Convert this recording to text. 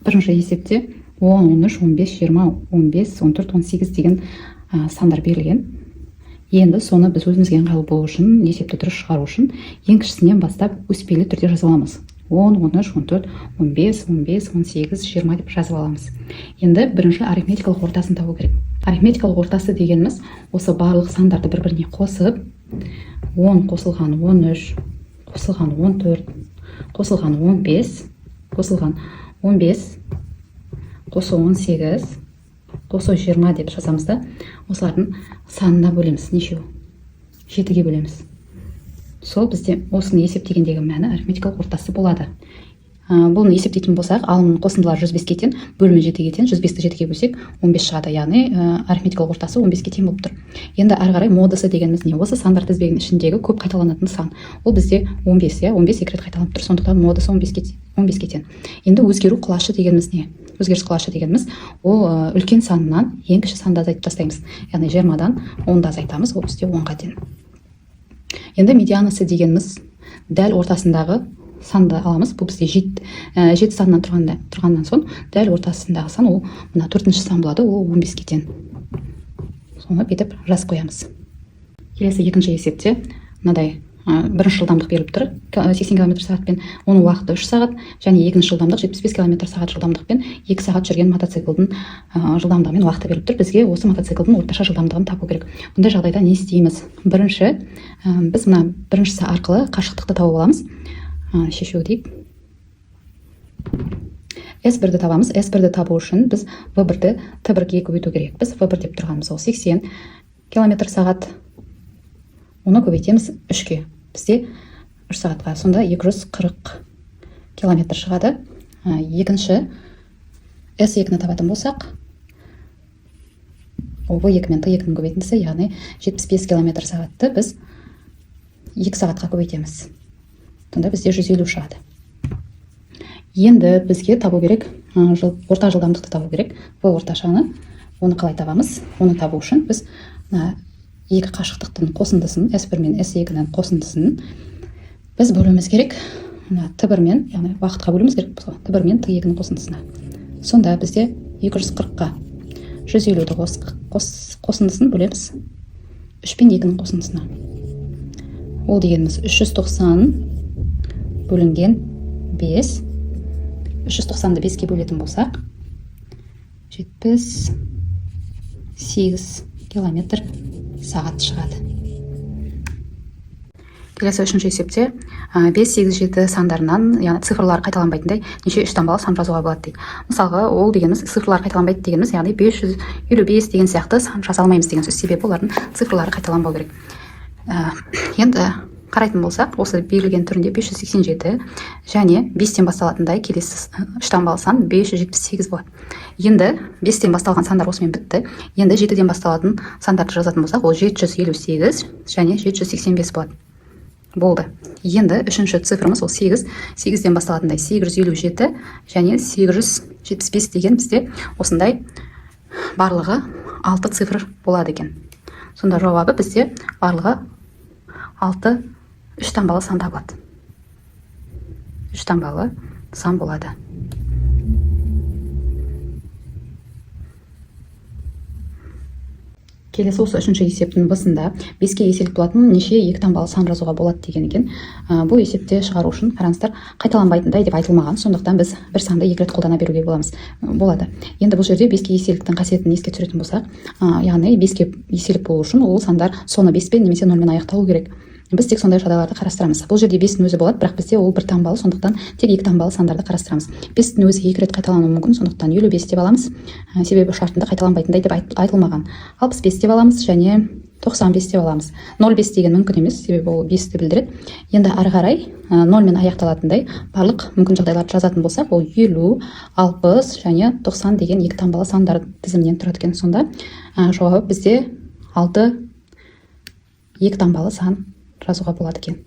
Бірінші есепте 10, 13, 15, 20, 15, 14, 18 деген сандар берілген. Енді соны біз өзімізге ыңғайлы болу үшін, есепті дұрыс шығару үшін ең кішісінен бастап өспелі түрде жазып аламыз. 10, 13, 14, 15, 15, 18, 20 деп жазып аламыз. Енді бірінші арифметикалық ортасын табу керек. Арифметикалық ортасы дегеніміз осы барлық сандарды бір-біріне қосып, 10 қосылған 13, қосылған 14, қосылған 15, қосылған 15, қосу 18, қосу 20 деп жазамыз да, осылардың санына бөлеміз. Нешеу? 7-ге бөлеміз. Сол бізде осыны есептегендегі мәні арифметикалық ортасы болады. Бұны есептейтін болсақ, алымның қосындылары 105-ке тең, бөлімі 7-ге тең, 105-ті 7-ге бөлсек 15 шығады. Яғни арифметикалық ортасы 15-ке тең болып тұр. Енді ары қарай модусы дегеніміз не? Осы сандар тізбегінің ішіндегі көп қайталанатын сан. Ол бізде 15, 15 екі рет қайталанып тұр. Сондықтан модусы 15-ке тең. Енді өзгеру құлашы дегеніміз не? Өзгеріс құлашы дегеніміз ол үлкен санынан ең кіші санды азайтып тастаймыз. Яғни 20-дан 10-ды азайтамыз, ол бізде 10-ға тең. Енді медианасы дегеніміз дәл ортасындағы санды аламыз. Бұл бізде 7 саннан тұрғаннан соң дәл ортасындағы сан ол мына 4-ші сан болады, ол 15-ке тең. Соны бетіп жазып қоямыз. Келесі екінші есепте мынадай бірінші жылдамдық беріліп тұр 80 км сағатпен, оның уақыты 3 сағат, және екінші жылдамдық 75 км сағат жылдамдықпен 2 сағат жүрген мотоциклдің жылдамдығымен уақыты беріліп тұр. Бізге осы мотоциклдің орташа жылдамдығын табу керек. Бұндай жағдайда не істейміз? Бірінші, біз мына біріншісі арқылы қашықтықты тауып аламыз. Шешу дейік. S1-ді табамыз. S1-ді табу үшін біз V1-ді T1-ге көбейту керек. Біз V1 деп тұрғанымыз ол 80 км сағат. Оны көбейтеміз 3-ке. Бізде 3 сағатқа. Сонда 240 км шығады. Екінші S2-ні табатын болсақ, ол V2 мен T2-ның көбейтіндісі, яғни 75 км сағатты біз 2 сағатқа көбейтеміз. Сонда бізде 150 шығады. Енді бізге табу керек, орта жылдамдықты табу керек. Бұл орташаны, оны қалай табамыз? Оны табу үшін біз екі қашықтықтың қосындысын, S1 мен S2-ның қосындысын біз бөлуіміз керек. T1 мен, яғни уақытқа бөлуіміз керек. T1 мен T2-ның қосындысына. Сонда бізде 240-қа 150-ді қосындысын бөлеміз 3 пен 2-ның қосындысына. Ол дегеніміз 390 бөлінген 5. 390-ды 5-ке бөлетін болсақ, 78 км сағат шығады. Келесі үшінші есепте 5, 8, 7 сандарынан, яғни цифрлар қайталанбайтындай неше 3 таңбалы сан жазуға болады дейді. Мысалға, ол дегеніміз цифрлар қайталанбайды дегеніміз, яғни 555 деген сияқты сан жаза алмаймыз деген сөз. Себебі олардың цифрлары қайталанбау керек. Енді қарайтын болсақ, осы берілген түрінде 587 және 5-тен басталатындай келесі 3 таңбалы сан 578 болады. Енді 5-тен басталған сандар осымен бітті. Енді 7-ден басталатын сандарды жазатын болсақ, ол 758 және 785 болады. Болды. Енді үшінші цифрымыз ол 8. 8-ден басталатындай 857 және 875 деген бізде осындай барлығы 6 цифр болады екен. Сонда жауабы бізде барлығы 6 3 таңбалы сан табылады. 3 таңбалы сан болады. Келесі осы үшінші есептің бысында 5-ке еселік болатын неше 2 таңбалы сан жазуға болады деген екен. Бұл есепте шығару үшін қараңыздар, қайталанбайтындай деп айтылмаған, сондықтан біз бір санды 2 рет қолдана беруге болады. Енді бұл жерде 5-ке еселіктің қасиетін еске түсіретін болсақ, яғни 5-ке еселік болу үшін ол сандар соны 5-пен немесе 0-мен аяқталу керек. Біз тек сондай жағдайларды қарастырамыз. Бұл жерде 5-дің өзі болады, бірақ бізде ол бір таңбалы, сондықтан тек 2 таңбалы сандарды қарастырамыз. 5-дің өзі 2 рет қайталануы мүмкін, сондықтан 55 деп аламыз. Себебі шартында қайталанбайтындай деп айтылмаған. 65 деп аламыз және 95 деп аламыз. 05 деген мүмкін емес, себебі ол 5-ті білдіреді. Енді ары қарай 0-мен аяқталатындай барлық мүмкін жағдайларды жазатын болсақ, ол 50, 60 және 90 деген 2 таңбалы сандар тізімінен тұрады екен. Сонда жауабы бізде 6 2 таңбалы сан жазуға болады екен.